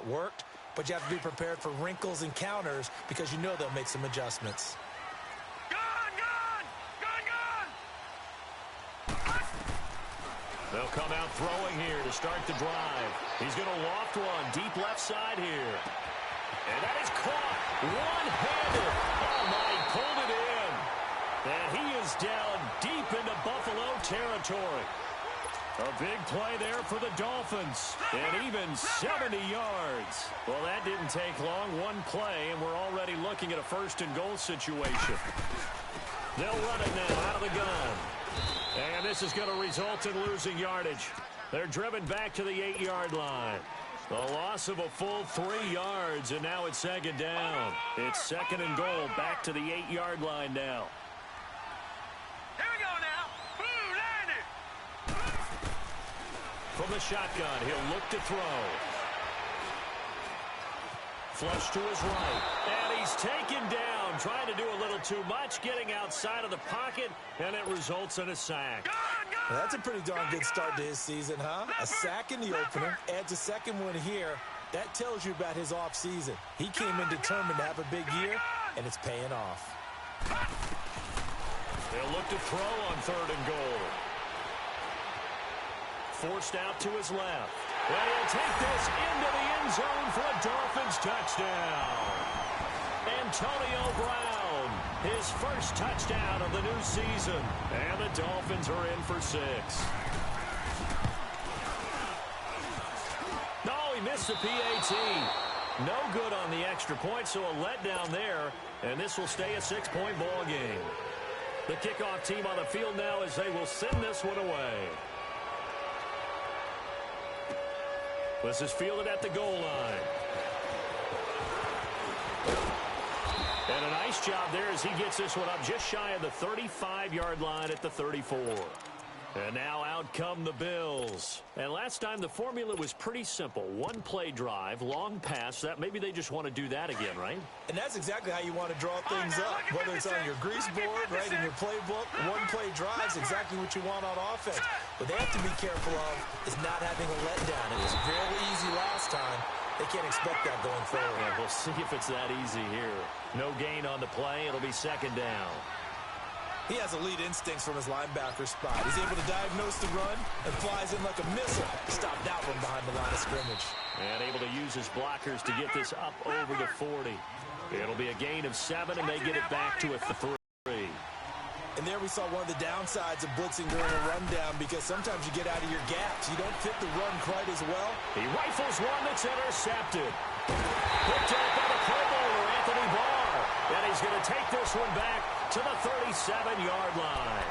that worked, but you have to be prepared for wrinkles and counters because you know they'll make some adjustments. They'll come out throwing here to start the drive. He's going to loft one deep left side here. And that is caught one-handed. Oh, my, he pulled it in. And he is down deep into Buffalo territory. A big play there for the Dolphins. And even 70 yards. Well, that didn't take long. One play, and we're already looking at a first-and-goal situation. They'll run it now out of the gun. And this is going to result in losing yardage. They're driven back to the 8-yard line. The loss of a full 3 yards, and now it's second down. It's second and goal, back to the 8-yard line now. Here we go now. Boo, landed. From the shotgun, he'll look to throw. Flush to his right. And he's taken down, trying to do a little too much, getting outside of the pocket, and it results in a sack. Well, that's a pretty darn good start to his season, huh? A sack in the opener, adds a second one here. That tells you about his offseason. He came in determined to have a big year, and it's paying off. They'll look to throw on third and goal. Forced out to his left. And he'll take this into the end zone for a Dolphins touchdown. Antonio Brown, his first touchdown of the new season. And the Dolphins are in for 6. No, he missed the PAT. No good on the extra point, so a letdown there. And this will stay a 6-point ball game. The kickoff team on the field now as they will send this one away. This is fielded at the goal line. And a nice job there as he gets this one up just shy of the 35-yard line at the 34. And now out come the Bills. And last time the formula was pretty simple. One-play drive, long pass. That maybe they just want to do that again, right? And that's exactly how you want to draw things up. Whether it's on your grease board, right, in your playbook, one-play drive's exactly what you want on offense. What they have to be careful of is not having a letdown. It was very easy last time. They can't expect that going forward. Yeah, we'll see if it's that easy here. No gain on the play. It'll be second down. He has elite instincts from his linebacker spot. He's able to diagnose the run and flies in like a missile. Stopped out from behind the line of scrimmage. And able to use his blockers to get this up over the 40. It'll be a gain of 7, and they get it back to a 3. And there we saw one of the downsides of blitzing during a rundown because sometimes you get out of your gaps. You don't fit the run quite as well. He rifles one that's intercepted. Picked up by the Pro Bowler, Anthony Barr. And he's going to take this one back to the 37-yard line.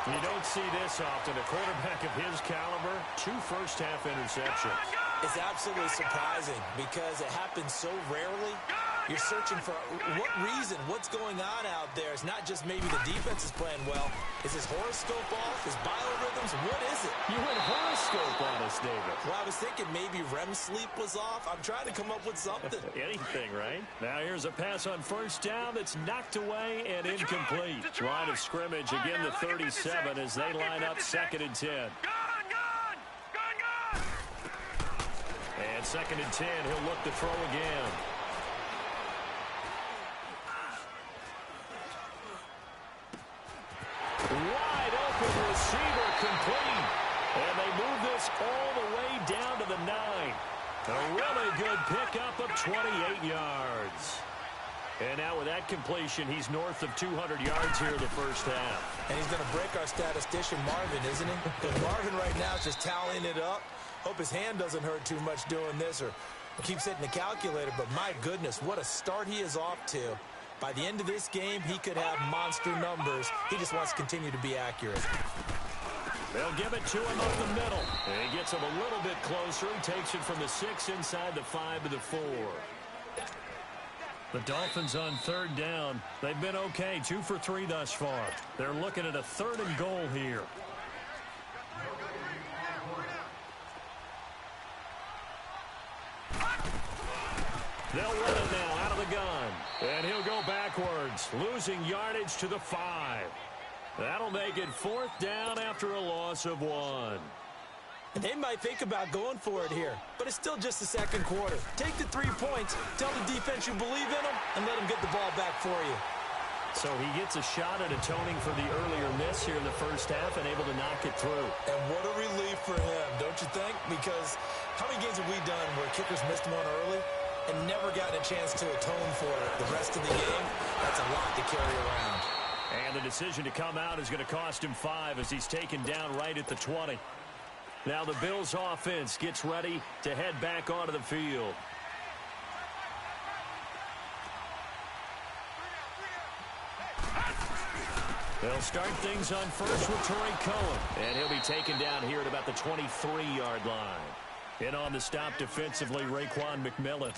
You don't see this often. A quarterback of his caliber, 2 first-half interceptions. It's absolutely surprising because it happens so rarely. You're searching for what reason, what's going on out there. It's not just maybe the defense is playing well. Is his horoscope off? His biorhythms? What is it? You went horoscope on us, David. Well, I was thinking maybe REM sleep was off. I'm trying to come up with something. Anything, right? Now here's a pass on first down that's knocked away and incomplete. Line of scrimmage, again the 37 as they line up second and 10. And second and 10, he'll look to throw again. Wide open receiver complete. And they move this all the way down to the 9. A really good pickup of 28 yards. And now with that completion, he's north of 200 yards here in the first half. And he's going to break our statistician Marvin, isn't he? Because Marvin right now is just tallying it up. Hope his hand doesn't hurt too much doing this or keeps hitting the calculator. But my goodness, what a start he is off to. By the end of this game, he could have monster numbers. He just wants to continue to be accurate. They'll give it to him up the middle. And he gets him a little bit closer. He takes it from the 6 inside the 5 to the 4. The Dolphins on third down. They've been okay, 2 for 3 thus far. They're looking at a third and goal here. They'll run it now out of the gun. And he'll go backwards, losing yardage to the 5. That'll make it 4th down after a loss of 1. And they might think about going for it here, but it's still just the second quarter. Take the 3 points, tell the defense you believe in them, and let them get the ball back for you. So he gets a shot at atoning for the earlier miss here in the first half and able to knock it through. And what a relief for him, don't you think? Because how many games have we done where kickers missed one early and never gotten a chance to atone for it the rest of the game? That's a lot to carry around. And the decision to come out is going to cost him 5 as he's taken down right at the 20. Now the Bills offense gets ready to head back onto the field. They'll start things on first with Tarik Cohen. And he'll be taken down here at about the 23-yard line. In on the stop defensively, Raekwon McMillan.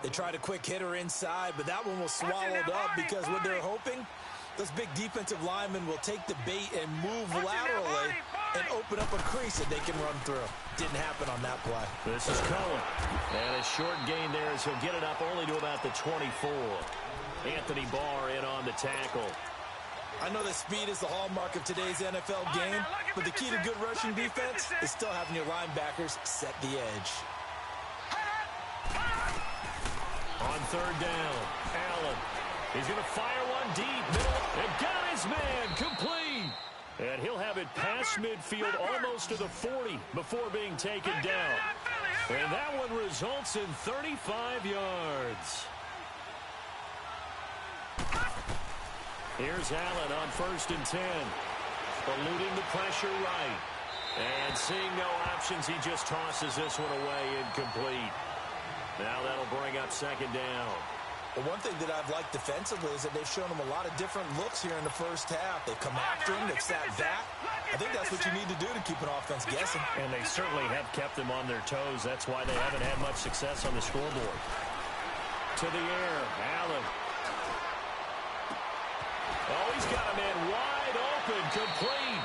They tried a quick hitter inside, but that one was swallowed up because what they're hoping, those big defensive linemen will take the bait and move laterally and open up a crease that they can run through. Didn't happen on that play. This is Cohen. And a short gain there as he'll get it up only to about the 24. Anthony Barr in on the tackle. I know that speed is the hallmark of today's NFL game, but the key to good rushing defense is still having your linebackers set the edge. On third down, Allen. He's going to fire one deep, middle, and got his man, complete. And he'll have it past midfield almost to the 40 before being taken down. And that one results in 35 yards. Here's Allen on first and 10. Eluding the pressure right. And seeing no options, he just tosses this one away, incomplete. Now that'll bring up second down. Well, one thing that I've liked defensively is that they've shown him a lot of different looks here in the first half. They've come after him, they've sat back. I think that's what you need to do to keep an offense guessing. And they certainly have kept them on their toes. That's why they haven't had much success on the scoreboard. To the air, Allen. Oh, he's got a man wide open, complete.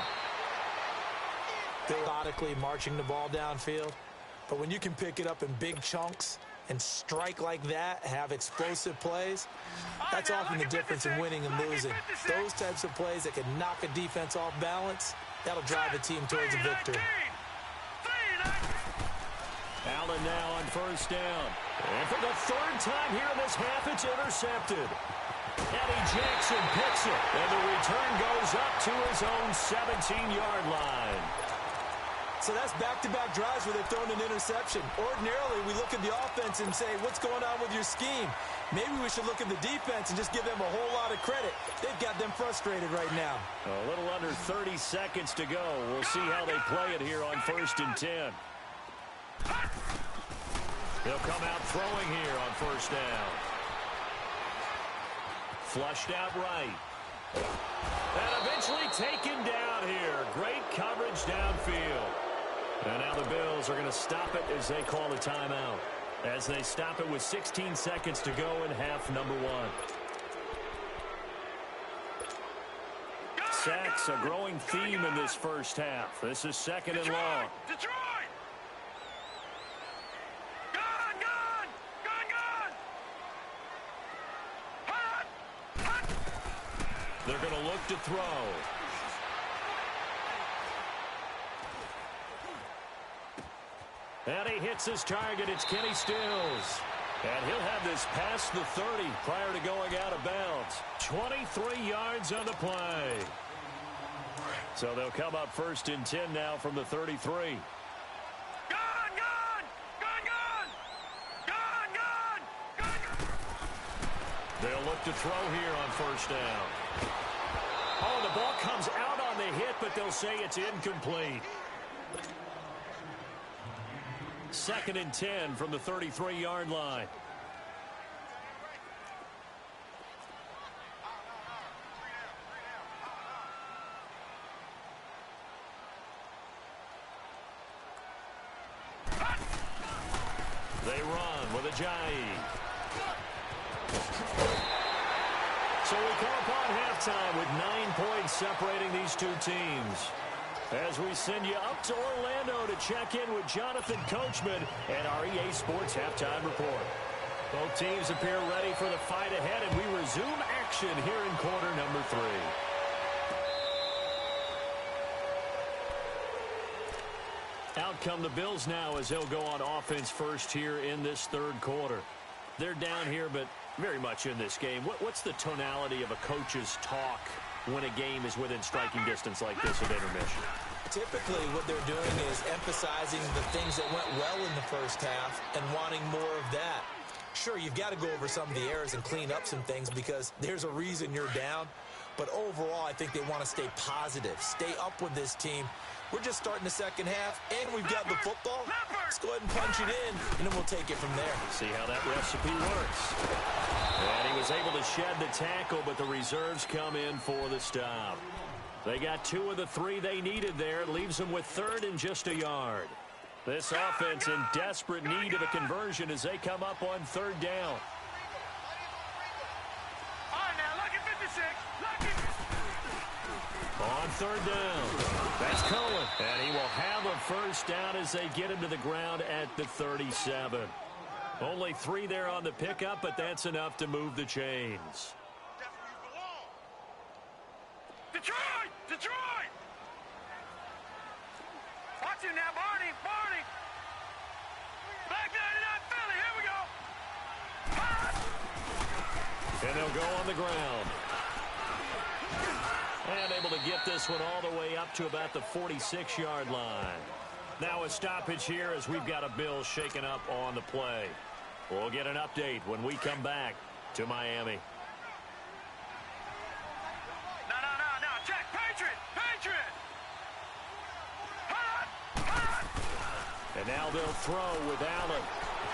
They're methodically marching the ball downfield, but when you can pick it up in big chunks and strike like that, have explosive plays, that's often the difference in winning and losing. Those types of plays that can knock a defense off balance, that'll drive a team towards a victory. Allen now on first down. And for the third time here in this half, it's intercepted. Eddie Jackson picks it, and the return goes up to his own 17-yard line. So that's back-to-back drives where they've thrown an interception. Ordinarily, we look at the offense and say, what's going on with your scheme? Maybe we should look at the defense and just give them a whole lot of credit. They've got them frustrated right now. A little under 30 seconds to go. We'll see how they play it here on first and 10. They'll come out throwing here on first down. Flushed out right. And eventually taken down here. Great coverage downfield. And now the Bills are going to stop it as they call a timeout. As they stop it with 16 seconds to go in half number 1. Sacks, a growing theme in this first half. This is second and long. Detroit! They're going to look to throw. And he hits his target. It's Kenny Stills. And he'll have this past the 30 prior to going out of bounds. 23 yards on the play. So they'll come up first and 10 now from the 33. They'll look to throw here on first down. Oh, the ball comes out on the hit, but they'll say it's incomplete. Second and 10 from the 33-yard line. They run with Ajayi. So we come upon halftime with 9 points separating these two teams. As we send you up to Orlando to check in with Jonathan Coachman and our EA Sports Halftime Report. Both teams appear ready for the fight ahead, and we resume action here in quarter number 3. Out come the Bills now as they'll go on offense first here in this third quarter. They're down here, but very much in this game. What's the tonality of a coach's talk when a game is within striking distance like this at intermission? Typically, what they're doing is emphasizing the things that went well in the first half and wanting more of that. Sure, you've got to go over some of the errors and clean up some things because there's a reason you're down. But overall, I think they want to stay positive, stay up with this team. We're just starting the second half, and we've got the football. Let's go ahead and punch it in, and then we'll take it from there. See how that recipe works. And he was able to shed the tackle, but the reserves come in for the stop. They got 2 of the 3 they needed there. It leaves them with 3rd and just a yard. This offense in desperate need of a conversion as they come up on 3rd down. All right, now, lucky 56. Lucky. On 3rd down, that's Cohen. And he will have a first down as they get him to the ground at the 37. Only 3 there on the pickup, but that's enough to move the chains. Detroit! Detroit! Watch him now, Barney! Barney! Black 99 Philly, here we go! And they'll go on the ground. And able to get this one all the way up to about the 46-yard line. Now a stoppage here as we've got a Bill shaken up on the play. We'll get an update when we come back to Miami. No, check! Patriot! Patriot! And now they'll throw with Allen.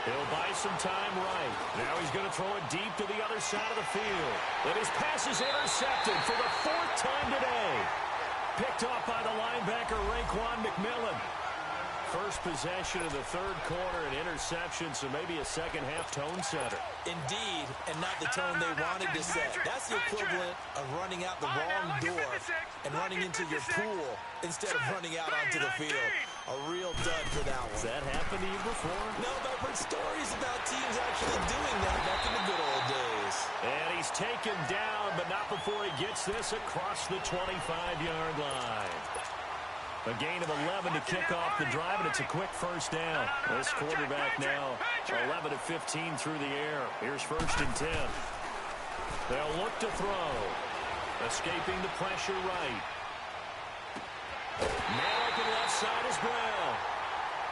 He'll buy some time right. Now he's going to throw it deep to the other side of the field. And his pass is intercepted for the 4th time today. Picked off by the linebacker, Raekwon McMillan. First possession of the third quarter, an interception, so maybe a second-half tone setter. Indeed, and not the tone they wanted to set. That's the equivalent of running out the wrong door and running into your pool instead of running out onto the field. A real dud for that one. Has that happened to you before? No, but I've heard stories about teams actually doing that back in the good old days. And he's taken down, but not before he gets this across the 25-yard line. A gain of 11 to kick off the drive, and it's a quick first down. This quarterback now 11 of 15 through the air. Here's 1st and 10. They'll look to throw. Escaping the pressure right. Man open left side is Brown.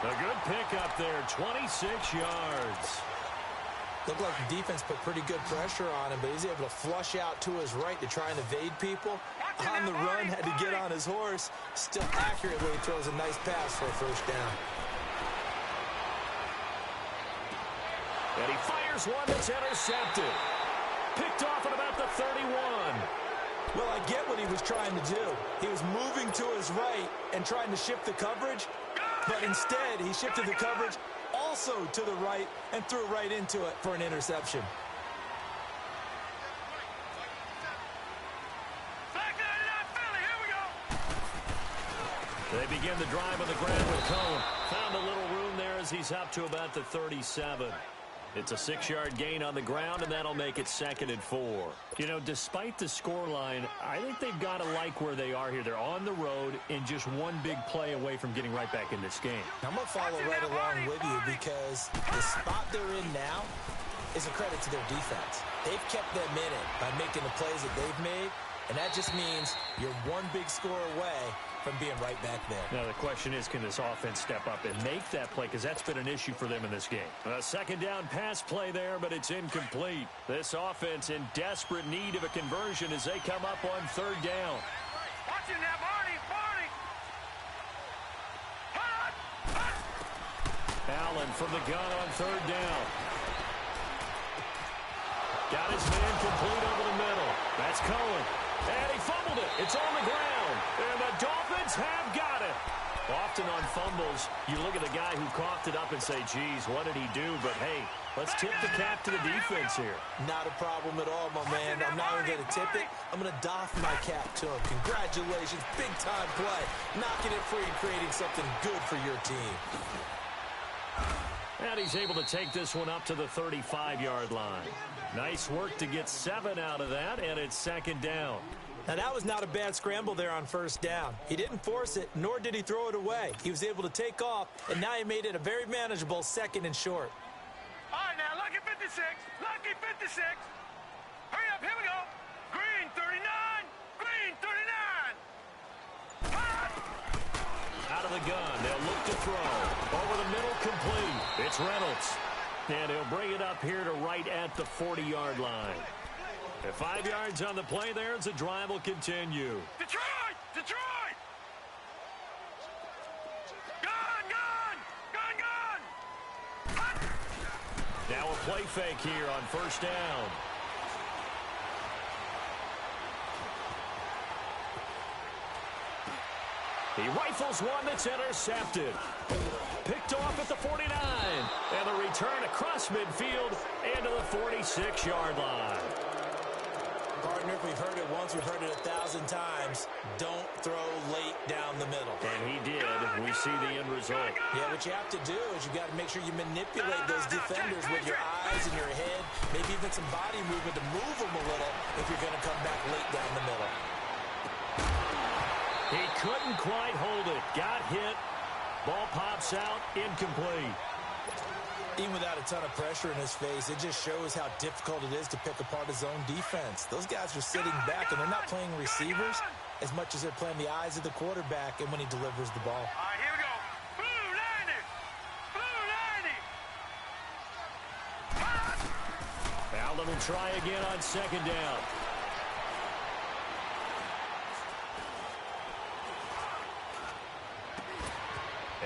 A good pickup there, 26 yards. Looked like the defense put pretty good pressure on him, but he's able to flush out to his right to try and evade people. On the run, had to get on his horse. Still accurately throws a nice pass for a first down. And he fires one that's intercepted. Picked off at about the 31. Well, I get what he was trying to do. He was moving to his right and trying to shift the coverage, but instead he shifted the coverage also to the right and threw right into it for an interception. Black 99 Philly, here we go! They begin the drive on the ground with Cohen. Found a little room there as he's up to about the 37. It's a 6-yard gain on the ground, and that'll make it 2nd and 4. You know, despite the scoreline, I think they've got to like where they are here. They're on the road and just one big play away from getting right back in this game. I'm going to follow right along with you because the spot they're in now is a credit to their defense. They've kept them in it by making the plays that they've made, and that just means you're one big score away from being right back there. Now the question is, can this offense step up and make that play? Because that's been an issue for them in this game. A 2nd down pass play there, but it's incomplete. This offense in desperate need of a conversion as they come up on 3rd down. Watch him now, Barney! Barney! Allen from the gun on 3rd down. Got his man complete over the middle. That's Cohen. And he fumbled it. It's on the ground. And the Dolphins have got it. Often on fumbles, you look at the guy who coughed it up and say, geez, what did he do? But, hey, let's tip the cap to the defense here. Not a problem at all, my man. I'm not even going to tip it. I'm going to doff my cap to him. Congratulations. Big-time play. Knocking it free and creating something good for your team. And he's able to take this one up to the 35-yard line. Nice work to get 7 out of that, and it's 2nd down. Now, that was not a bad scramble there on first down. He didn't force it, nor did he throw it away. He was able to take off, and now he made it a very manageable 2nd and short. All right, now, lucky 56. Lucky 56. Hurry up, here we go. Green 39. Green 39. Out of the gun, they'll look to throw. Over the middle, complete. It's Reynolds. And he'll bring it up here to right at the 40-yard line. At 5 yards on the play there, as the drive will continue. Detroit! Detroit! Gun! Gun! Gun! Gun! Now a play fake here on first down. He rifles one that's intercepted. Picked off at the 49. And the return across midfield and to the 46-yard line. Partner, if we've heard it once, we've heard it 1,000 times. Don't throw late down the middle. And he did. We see the end result. Yeah, what you have to do is you got to make sure you manipulate those defenders with your eyes and your head, maybe even some body movement to move them a little if you're going to come back late down the middle. He couldn't quite hold it. Got hit. Ball pops out. Incomplete. Even without a ton of pressure in his face, it just shows how difficult it is to pick apart his own defense. Those guys are sitting back, and they're not playing receivers as much as they're playing the eyes of the quarterback and when he delivers the ball. All right, here we go. Blue 90. Blue 90. Allen will try again on second down.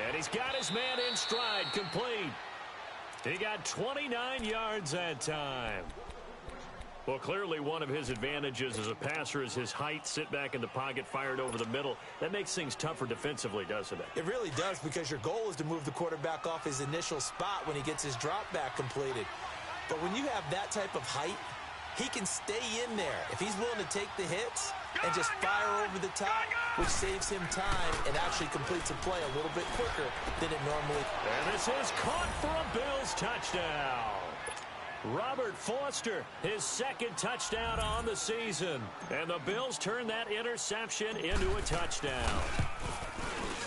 And he's got his man in stride, complete. He got 29 yards that time. Well, clearly one of his advantages as a passer is his height. Sit back in the pocket, fired over the middle. That makes things tougher defensively, doesn't it? It really does, because your goal is to move the quarterback off his initial spot when he gets his drop back completed. But when you have that type of height, he can stay in there if he's willing to take the hits and just fire over the top, which saves him time and actually completes a play a little bit quicker than it normally. And this is caught for a Bills touchdown. Robert Foster, his 2nd touchdown on the season. And the Bills turn that interception into a touchdown.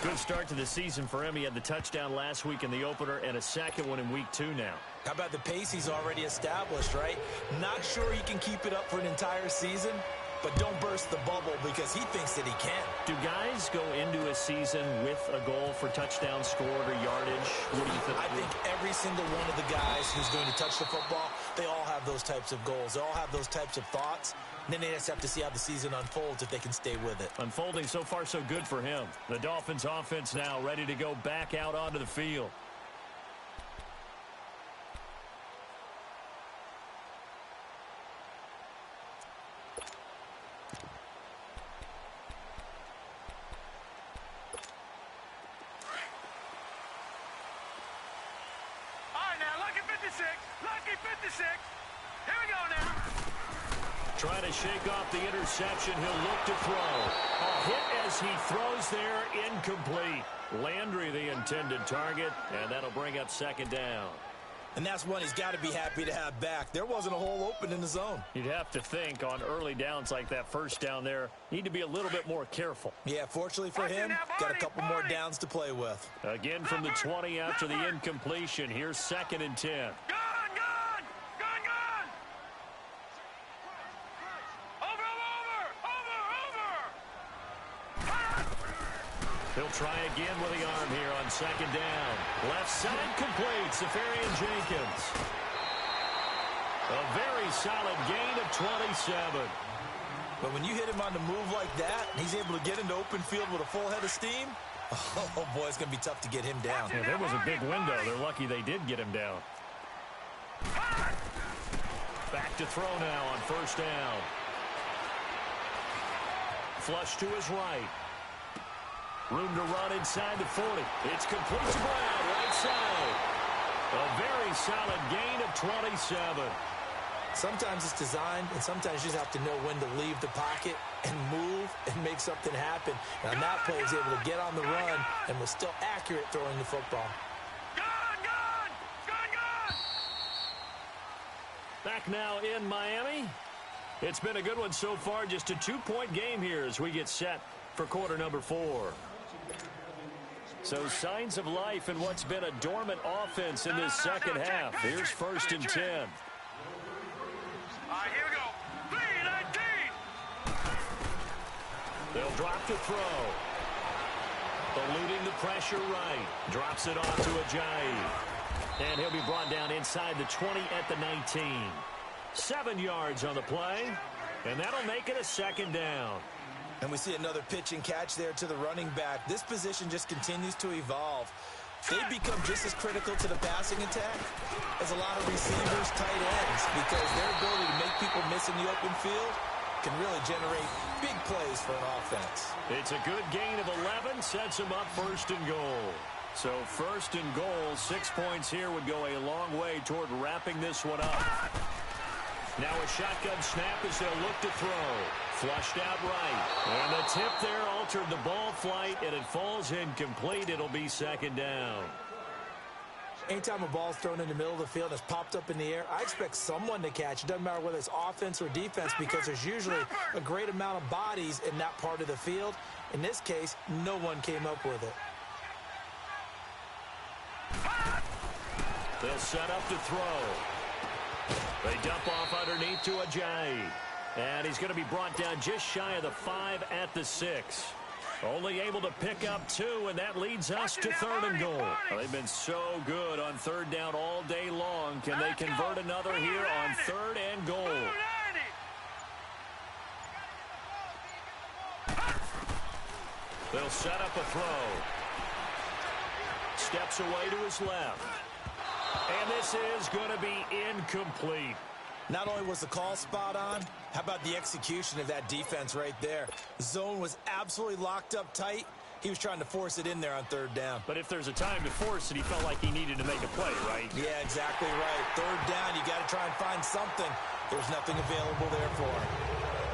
Good start to the season for him. He had the touchdown last week in the opener and a 2nd one in week 2 now. How about the pace he's already established, right? Not sure he can keep it up for an entire season, but don't burst the bubble because he thinks that he can. Do guys go into a season with a goal for touchdown scored or yardage? What do you think? I think every single one of the guys who's going to touch the football, they all have those types of goals. They all have those types of thoughts. And then they just have to see how the season unfolds if they can stay with it. Unfolding so far so good for him. The Dolphins offense now ready to go back out onto the field. Lucky 56. Here we go now. Trying to shake off the interception. He'll look to throw. A hit as he throws there, incomplete. Landry the intended target, and that'll bring up 2nd down. And that's one he's got to be happy to have back. There wasn't a hole open in the zone. You'd have to think on early downs like that first down there, need to be a little bit more careful. Yeah, fortunately for him, got a couple more downs to play with. Again from the 20 after the incompletion. Here's 2nd and 10. Gun, gun, gun, gun. Over. He'll try again with the arm here on 2nd down. Left side complete. Safarian-Jenkins. A very solid gain of 27. But when you hit him on the move like that, he's able to get into open field with a full head of steam, oh boy, it's going to be tough to get him down. Yeah, there was a big window. They're lucky they did get him down. Back to throw now on 1st down. Flush to his right. Room to run inside the 40. It's complete to Brown, right side. A very solid gain of 27. Sometimes it's designed, and sometimes you just have to know when to leave the pocket and move and make something happen. And on that play, he was able to get on the run and was still accurate throwing the football. Back now in Miami. It's been a good one so far. Just a 2-point game here as we get set for quarter number 4. So signs of life in what's been a dormant offense in this second half. Here's 1st and 10. All right, here we go. 3-19. They'll drop to throw. Eluding the pressure right. Drops it off to Ajayi. And he'll be brought down inside the 20 at the 19. 7 yards on the play. And that'll make it a 2nd down. And we see another pitch and catch there to the running back. This position just continues to evolve. They've become just as critical to the passing attack as a lot of receivers, tight ends, because their ability to make people miss in the open field can really generate big plays for an offense. It's a good gain of 11, sets them up 1st and goal. So 1st and goal, 6 points here would go a long way toward wrapping this one up. Now a shotgun snap as they'll look to throw. Flushed out right. And the tip there altered the ball flight, and it falls incomplete. It'll be 2nd down. Anytime a ball's thrown in the middle of the field and it's popped up in the air, I expect someone to catch. It doesn't matter whether it's offense or defense, because there's usually a great amount of bodies in that part of the field. In this case, no one came up with it. They'll set up to throw. They dump off underneath to Ajayi. And he's going to be brought down just shy of the 5 at the 6. Only able to pick up 2, and that leads us to 3rd and goal. They've been so good on 3rd down all day long. Can they convert another here on 3rd and goal? They'll set up a throw. Steps away to his left. And this is going to be incomplete. Not only was the call spot on, how about the execution of that defense right there? The zone was absolutely locked up tight. He was trying to force it in there on 3rd down. But if there's a time to force it, he felt like he needed to make a play, right? Yeah, exactly right. 3rd down, you got to try and find something. There's nothing available there for him.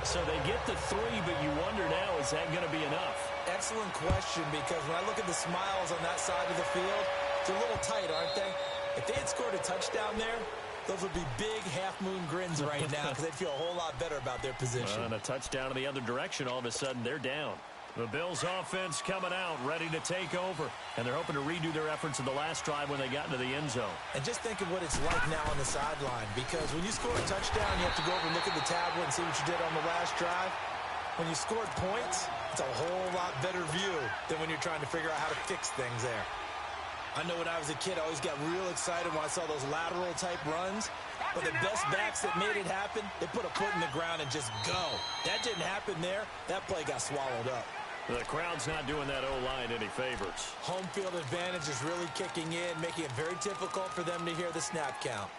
So they get the 3, but you wonder now, is that going to be enough? Excellent question, because when I look at the smiles on that side of the field, they're a little tight, aren't they? If they had scored a touchdown there, those would be big half-moon grins right now, because they'd feel a whole lot better about their position. And a touchdown in the other direction, all of a sudden they're down. The Bills offense coming out, ready to take over. And they're hoping to redo their efforts in the last drive when they got into the end zone. And just think of what it's like now on the sideline, because when you score a touchdown, you have to go over and look at the tablet and see what you did on the last drive. When you scored points, it's a whole lot better view than when you're trying to figure out how to fix things there. I know when I was a kid, I always got real excited when I saw those lateral-type runs. But the best backs that made it happen, they put a foot in the ground and just go. That didn't happen there. That play got swallowed up. The crowd's not doing that O-line any favors. Home field advantage is really kicking in, making it very difficult for them to hear the snap count.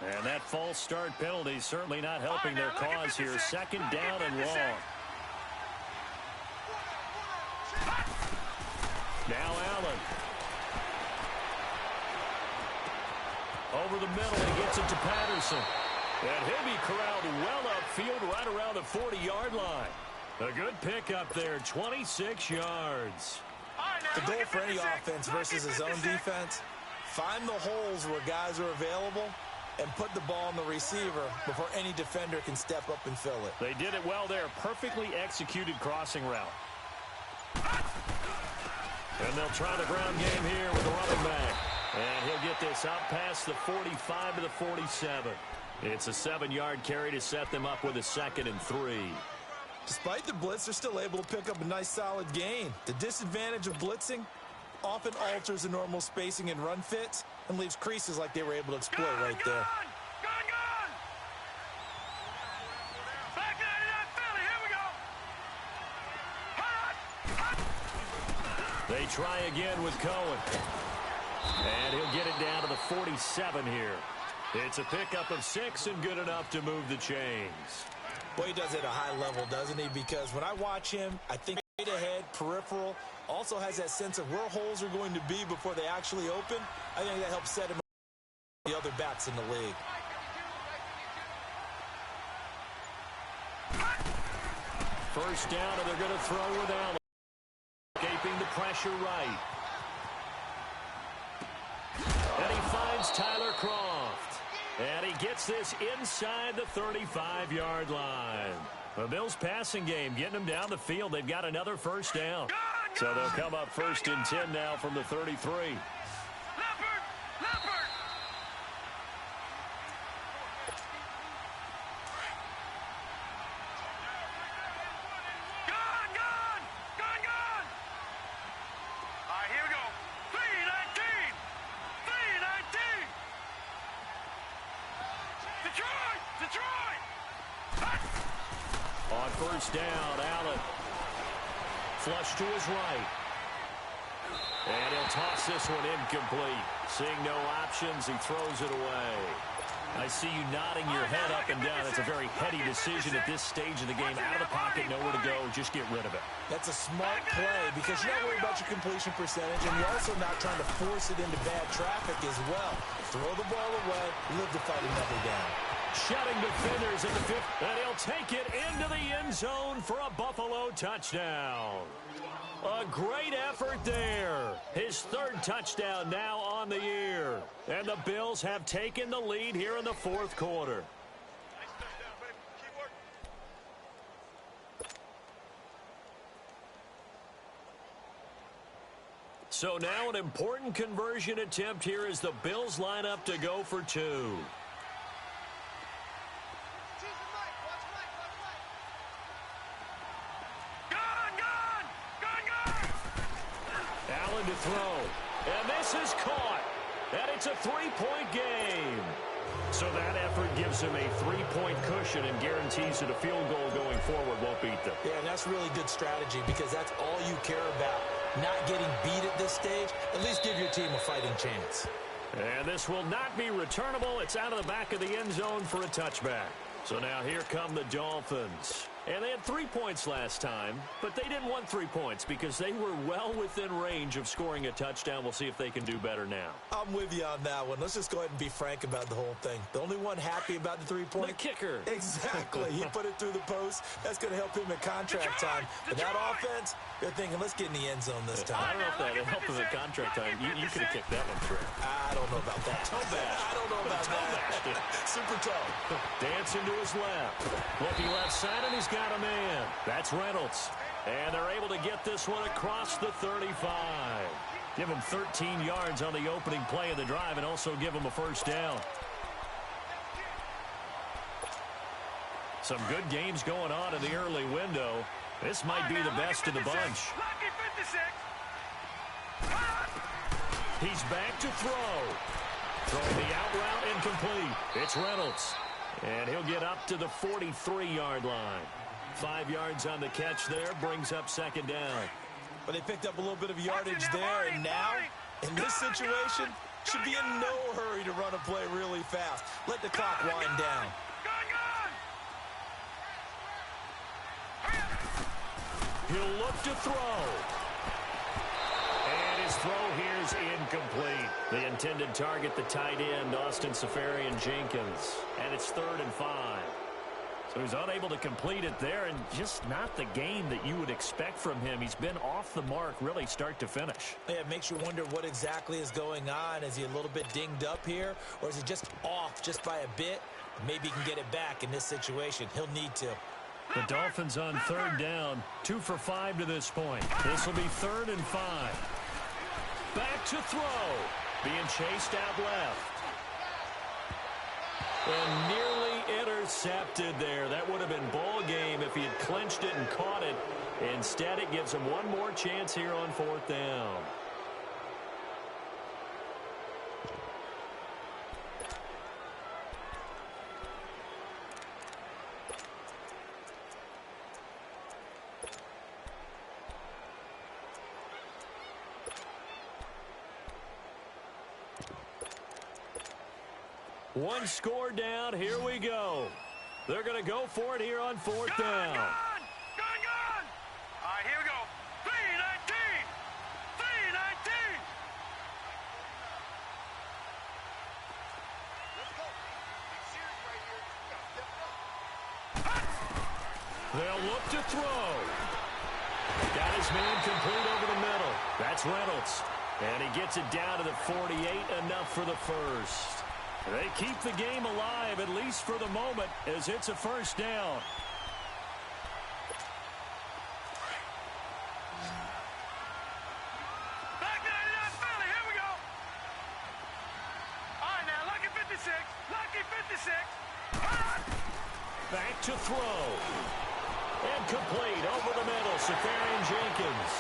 And that false start penalty certainly not helping their cause here. 2nd down and long. Now Allen. Over the middle, he gets it to Patterson. And he'll be corralled well upfield right around the 40-yard line. A good pickup there, 26 yards. The goal for any offense versus a zone defense, find the holes where guys are available and put the ball on the receiver before any defender can step up and fill it. They did it well there. Perfectly executed crossing route. And they'll try the ground game here with the running back. And he'll get this out past the 45 to the 47. It's a 7-yard carry to set them up with a 2nd and 3. Despite the blitz, they're still able to pick up a nice solid gain. The disadvantage of blitzing often alters the normal spacing and run fits and leaves creases like they were able to exploit right there. Gone! Back 99 Philly, here we go. They try again with Cohen. And he'll get it down to the 47 here. It's a pickup of 6 and good enough to move the chains. Well, he does it at a high level, doesn't he? Because when I watch him, I think straight ahead, peripheral, also has that sense of where holes are going to be before they actually open. I think that helps set him up with the other backs in the league. First down, and they're going to throw with Allen. Escaping the pressure right. And he finds Tyler Kroft. And he gets this inside the 35-yard line. The Bills' passing game getting them down the field. They've got another first down. So they'll come up 1st and 10 now from the 33. Leopard! Leopard! Gone! Gone! Gone! Gone! All right, here we go. 319! 319! Detroit! Detroit! On first down, Allen. Flush to his right. And he'll toss this one incomplete. Seeing no options, he throws it away. I see you nodding your head up and down. It's a very heady decision at this stage of the game. Out of the pocket, nowhere to go. Just get rid of it. That's a smart play because you're not worried about your completion percentage, and you're also not trying to force it into bad traffic as well. Throw the ball away, live to fight another down. Shutting defenders at the 5th, and he'll take it into the end zone for a Buffalo touchdown. A great effort there. His 3rd touchdown now on the year. And the Bills have taken the lead here in the 4th quarter. So now an important conversion attempt here as the Bills line up to go for 2. To throw, and this is caught, and it's a 3-point game. So that effort gives him a 3-point cushion and guarantees that a field goal going forward won't beat them. Yeah, and that's really good strategy because that's all you care about. Not getting beat at this stage, at least give your team a fighting chance. And this will not be returnable. It's out of the back of the end zone for a touchback. So now here come the Dolphins. And they had 3 points last time, but they didn't want 3 points because they were well within range of scoring a touchdown. We'll see if they can do better now. I'm with you on that one. Let's just go ahead and be frank about the whole thing. The only one happy about the 3-point? The kicker. Exactly. He put it through the post. That's going to help him in contract time. But that offense, they're thinking, let's get in the end zone this time. I don't know if that helped him in contract time. You could have kicked that one through. I don't know about that. Toe bash. I don't know about that. Super toe. Dancing to his left. Looking left side, and he's got a man. That's Reynolds. And they're able to get this one across the 35. Give him 13 yards on the opening play of the drive and also give him a first down. Some good games going on in the early window. This might be the best of the bunch. He's back to throw. Throwing the out route incomplete. It's Reynolds. And he'll get up to the 43-yard line. 5 yards on the catch there, brings up 2nd down. But they picked up a little bit of yardage there, and now, in this situation, should be in no hurry to run a play really fast. Let the clock wind down. He'll look to throw. And his throw here is incomplete. The intended target, the tight end, Austin Seferian-Jenkins. And it's 3rd and 5. So he's unable to complete it there, and just not the game that you would expect from him. He's been off the mark really start to finish. Yeah, it makes you wonder what exactly is going on. Is he a little bit dinged up here, or is he just off just by a bit? Maybe he can get it back in this situation. He'll need to. The Dolphins on 3rd down, 2 for 5 to this point. This will be 3rd and 5. Back to throw. Being chased out left. And nearly intercepted there. That would have been ball game if he had clinched it and caught it. Instead, it gives him one more chance here on 4th down. One score down. Here we go. They're going to go for it here on 4th down. Gone! All right, here we go. 319! 319! They'll look to throw. Got his man complete over the middle. That's Reynolds. And he gets it down to the 48, enough for the first. They keep the game alive, at least for the moment, as it's a first down. Back 99 Philly, here we go. All right, now, lucky 56. Lucky 56. Back to throw. And complete over the middle, Safarian Jenkins.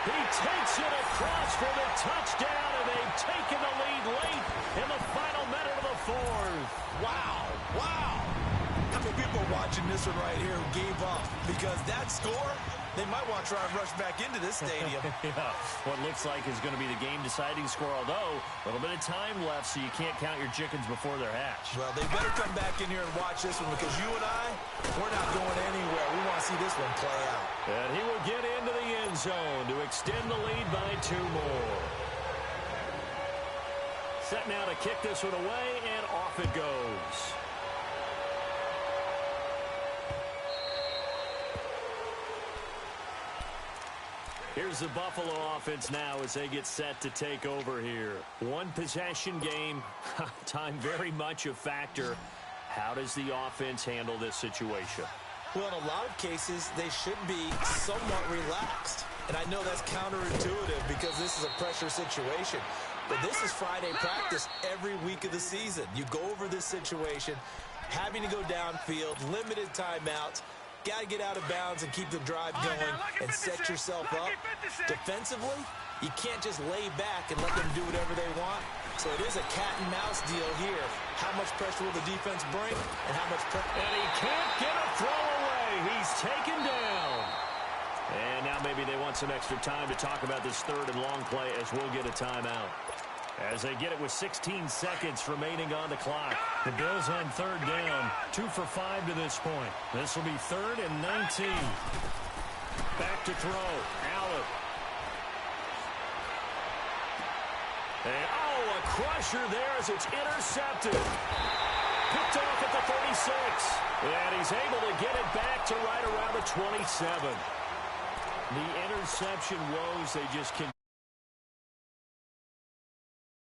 He takes it across for the touchdown, and they've taken the lead late in the final minute of the fourth. Wow, wow. How many people are watching this one right here who gave up? Because that score, they might want to try and rush back into this stadium. Yeah, what looks like is going to be the game-deciding score, although a little bit of time left, so you can't count your chickens before they're hatched. Well, they better come back in here and watch this one, because you and I, we're not going anywhere. We want to see this one play out. And he will get into the end zone to extend the lead by 2 more. Set now to kick this one away, and off it goes. Here's the Buffalo offense now as they get set to take over here. One possession game, time very much a factor. How does the offense handle this situation? Well, in a lot of cases, they should be somewhat relaxed. And I know that's counterintuitive because this is a pressure situation. But this is Friday practice every week of the season. You go over this situation, having to go downfield, limited timeouts, got to get out of bounds and keep the drive going and set yourself up. Defensively, you can't just lay back and let them do whatever they want. So it is a cat-and-mouse deal here. How much pressure will the defense bring and how much pressure? And he can't get a throw away. He's taken down. And now maybe they want some extra time to talk about this third and long play as we'll get a timeout. As they get it with 16 seconds remaining on the clock. The Bills on third down. 2 for 5 to this point. This will be 3rd and 19. Back to throw. Allen. And, a crusher there as it's intercepted. Picked off at the 36. And he's able to get it back to right around the 27. The interception woes, they just can't.